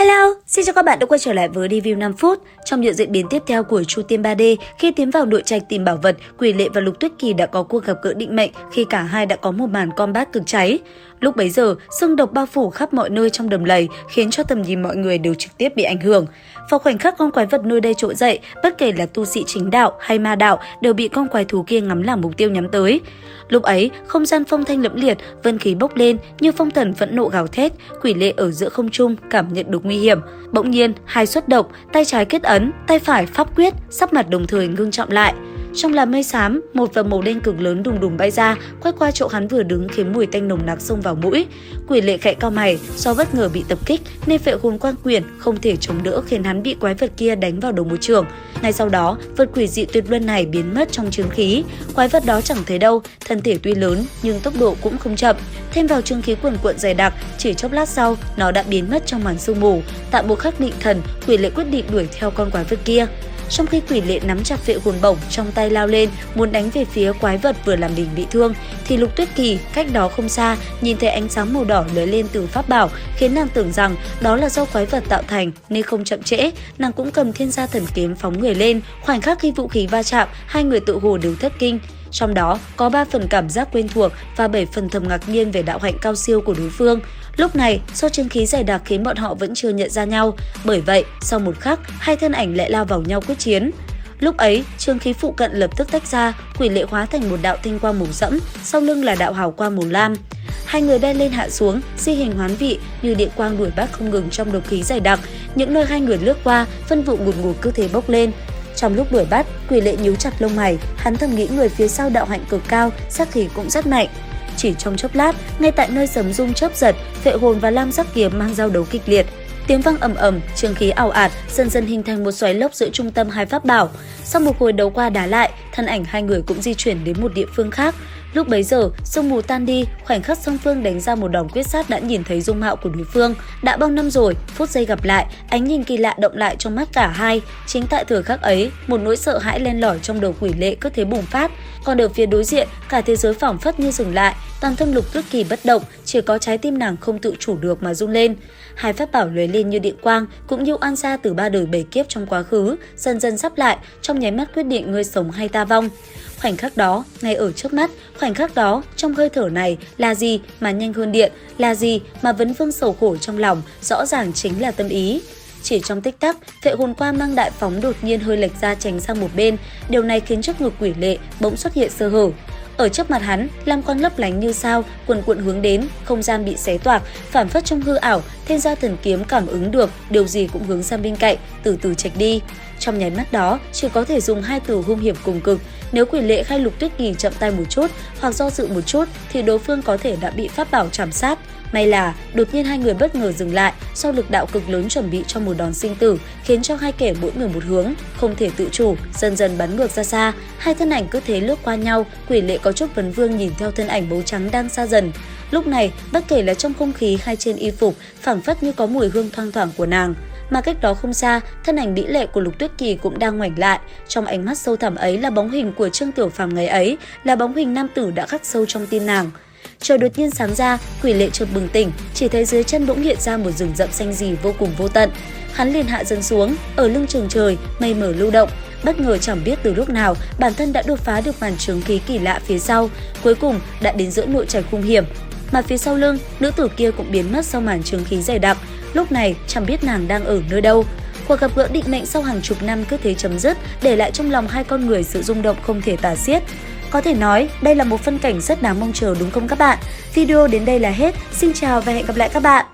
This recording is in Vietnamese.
Hello, xin chào các bạn đã quay trở lại với review 5 phút. Trong những diễn biến tiếp theo của Chu Tiên 3D, khi tiến vào nội trạch tìm bảo vật, Quỷ Lệ và Lục Tuyết Kỳ đã có cuộc gặp gỡ định mệnh khi cả hai đã có một màn combat cực cháy. Lúc bấy giờ, xương độc bao phủ khắp mọi nơi trong đầm lầy, khiến cho tầm nhìn mọi người đều trực tiếp bị ảnh hưởng. Vào khoảnh khắc con quái vật nơi đây trỗi dậy, bất kể là tu sĩ chính đạo hay ma đạo đều bị con quái thú kia ngắm làm mục tiêu nhắm tới. Lúc ấy, không gian phong thanh lẫm liệt, vân khí bốc lên như phong thần phẫn nộ gào thét. Quỷ Lệ ở giữa không trung cảm nhận được nguy hiểm. Bỗng nhiên, hai xuất độc, tay trái kết ấn, tay phải pháp quyết, sắc mặt đồng thời ngưng trọng lại. Trong làn mây xám, một vầng màu đen cực lớn đùng đùng bay ra, quay qua chỗ hắn vừa đứng khiến mùi tanh nồng nặc xông vào mũi. Quỷ Lệ khẽ cau mày, do bất ngờ bị tập kích nên Phệ Hồn Quan Quyển không thể chống đỡ, khiến hắn bị quái vật kia đánh vào đầu một chưởng. Ngay sau đó, vật quỷ dị tuyệt luân này biến mất trong chướng khí. Quái vật đó chẳng thấy đâu, thân thể tuy lớn nhưng tốc độ cũng không chậm. Thêm vào chướng khí quần cuộn dày đặc, chỉ chốc lát sau, nó đã biến mất trong màn sương mù. Tại một khắc định thần, Quỷ Lệ quyết định đuổi theo con quái vật kia. Trong khi Quỷ Lệ nắm chặt Phệ Hồn Bổng trong tay lao lên, muốn đánh về phía quái vật vừa làm mình bị thương, thì Lục Tuyết Kỳ cách đó không xa nhìn thấy ánh sáng màu đỏ lóe lên từ pháp bảo, khiến nàng tưởng rằng đó là do quái vật tạo thành, nên không chậm trễ, nàng cũng cầm Thiên Gia Thần Kiếm phóng người lên. Khoảnh khắc khi vũ khí va chạm, hai người tự hồ đều thất kinh. Trong đó có 3 phần cảm giác quen thuộc và 7 phần thầm ngạc nhiên về đạo hạnh cao siêu của đối phương. Lúc này, do chân khí dày đặc khiến bọn họ vẫn chưa nhận ra nhau. Bởi vậy, sau một khắc, hai thân ảnh lại lao vào nhau quyết chiến. Lúc ấy, chân khí phụ cận lập tức tách ra, Quỷ Lệ hóa thành một đạo tinh quang màu sẫm, sau lưng là đạo hào quang màu lam. Hai người đen lên hạ xuống, di hình hoán vị như điện quang đuổi bắt không ngừng trong độc khí dày đặc. Những nơi hai người lướt qua, phân vụ ngùn ngụt cứ thế bốc lên. Trong lúc đuổi bắt, Quỷ Lệ nhíu chặt lông mày, hắn thầm nghĩ người phía sau đạo hạnh cực cao, sát khí cũng rất mạnh. Chỉ trong chốc lát, ngay tại nơi sấm rung chớp giật, Phệ Hồn và Lam Sắc Kiếm mang giao đấu kịch liệt. Tiếng vang ầm ầm, trường khí ảo ạt, dần dần hình thành một xoáy lốc giữa trung tâm hai pháp bảo. Sau một hồi đấu qua đá lại, thân ảnh hai người cũng di chuyển đến một địa phương khác. Lúc bấy giờ, sương mù tan đi, khoảnh khắc song phương đánh ra một đòn quyết sát đã nhìn thấy dung mạo của đối phương. Đã bao năm rồi, phút giây gặp lại, ánh nhìn kỳ lạ động lại trong mắt cả hai. Chính tại thời khắc ấy, một nỗi sợ hãi len lỏi trong đầu Quỷ Lệ cứ thế bùng phát. Còn ở phía đối diện, cả thế giới phảng phất như dừng lại, toàn thân Lục Tuyết Kỳ bất động, chỉ có trái tim nàng không tự chủ được mà run lên. Hai pháp bảo lóe lên như điện quang, cũng như oan gia từ 3 đời 7 kiếp trong quá khứ, dần dần sắp lại, trong nháy mắt quyết định ngươi sống hay ta vong. Khoảnh khắc đó, ngay ở trước mắt, khoảnh khắc đó, trong hơi thở này là gì mà nhanh hơn điện, là gì mà vấn vương sầu khổ trong lòng, rõ ràng chính là tâm ý. Chỉ trong tích tắc, Phệ Hồn Quan mang đại phóng đột nhiên hơi lệch ra tránh sang một bên, điều này khiến trước ngực Quỷ Lệ bỗng xuất hiện sơ hở. Ở trước mặt hắn, lam quang lấp lánh như sao, cuồn cuộn hướng đến, không gian bị xé toạc, phản phất trong hư ảo, Thiên Gia Thần Kiếm cảm ứng được, điều gì cũng hướng sang bên cạnh, từ từ chạch đi. Trong nháy mắt đó, chỉ có thể dùng hai từ hung hiểm cùng cực. Nếu Quỷ Lệ hay Lục Tuyết Kỳ chậm tay một chút, hoặc do dự một chút, thì đối phương có thể đã bị pháp bảo chảm sát. May là đột nhiên hai người bất ngờ dừng lại, sau lực đạo cực lớn chuẩn bị cho một đòn sinh tử, khiến cho hai kẻ mỗi người một hướng, không thể tự chủ, dần dần bắn ngược ra xa. Hai thân ảnh cứ thế lướt qua nhau, Quỷ Lệ có chút vấn vương nhìn theo thân ảnh bấu trắng đang xa dần. Lúc này, bất kể là trong không khí hay trên y phục, phảng phất như có mùi hương thoang thoảng của nàng. Mà cách đó không xa, thân ảnh mỹ lệ của Lục Tuyết Kỳ cũng đang ngoảnh lại. Trong ánh mắt sâu thẳm ấy là bóng hình của Trương Tiểu Phàm ngày ấy, là bóng hình nam tử đã khắc sâu trong tim nàng. Trời đột nhiên sáng ra, Quỷ Lệ chợt bừng tỉnh, chỉ thấy dưới chân bỗng hiện ra một rừng rậm xanh rì vô cùng vô tận. Hắn liền hạ dần xuống, ở lưng chừng trời, mây mờ lưu động. Bất ngờ chẳng biết từ lúc nào, bản thân đã đột phá được màn chướng khí kỳ lạ phía sau, cuối cùng đã đến giữa nội trạch hung hiểm. Mà phía sau lưng, nữ tử kia cũng biến mất sau màn chướng khí dày đặc. Lúc này chẳng biết nàng đang ở nơi đâu. Cuộc gặp gỡ định mệnh sau hàng chục năm cứ thế chấm dứt, để lại trong lòng hai con người sự rung động không thể tả xiết. Có thể nói đây là một phân cảnh rất đáng mong chờ, đúng không các bạn? Video đến đây là hết. Xin chào và hẹn gặp lại các bạn.